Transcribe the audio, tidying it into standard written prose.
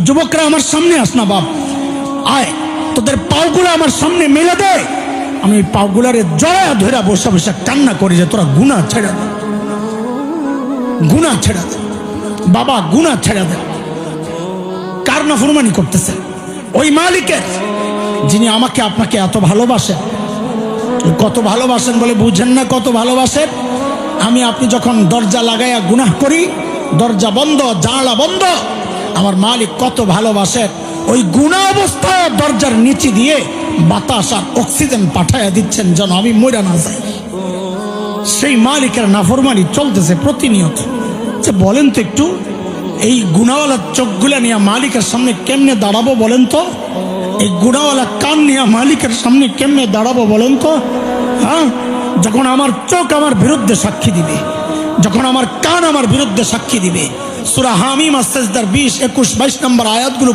যুবকরা আমার সামনে আস না বাপ, আয় তোদের পাওগুলো আমার সামনে মেলে দে। আমি পাওগুলারে জয়া ধরে বসে বসে কান্না করি যে তোরা গুনাহ ছেড়ে দে, গুনাহ ছেড়ে দে বাবা, গুনাহ ছেড়ে দে। কার নাফরমানি করতেছে? ওই মালিকের, যিনি আমাকে আপনাকে এত ভালোবাসেন। কত ভালোবাসেন বলে বুঝেন না কত ভালোবাসেন। আমি আপনি যখন দরজা লাগাইয়া গুনাহ করি, দরজা বন্ধ, জানালা বন্ধ, আমার মালিক কত ভালোবাসেন। ওই গুনাহ অবস্থায় দরজার নিচে দিয়ে বাতাস আর অক্সিজেন পাঠাইয়া দিচ্ছেন যেন আমি মরে না যাই। সেই মালিকের নাফরমানি চলতেছে প্রতিনিয়ত। বলেন তো একটু, এই গুনাহওয়ালা চোখগুলা নিয়ে মালিকের সামনে কেমনে দাঁড়াবো বলেন তো? এই গুনাহওয়ালা কান নিয়ে মালিকের সামনে কেমনে দাঁড়াবো বলেন তো? হ্যাঁ, যখন আমার চোখ আমার বিরুদ্ধে সাক্ষী দিবে, যখন আমার কান আমার বিরুদ্ধে সাক্ষী দিবে। সূরা হামিম আস-সাজদার 20, 21, 22 নম্বর আয়াতগুলো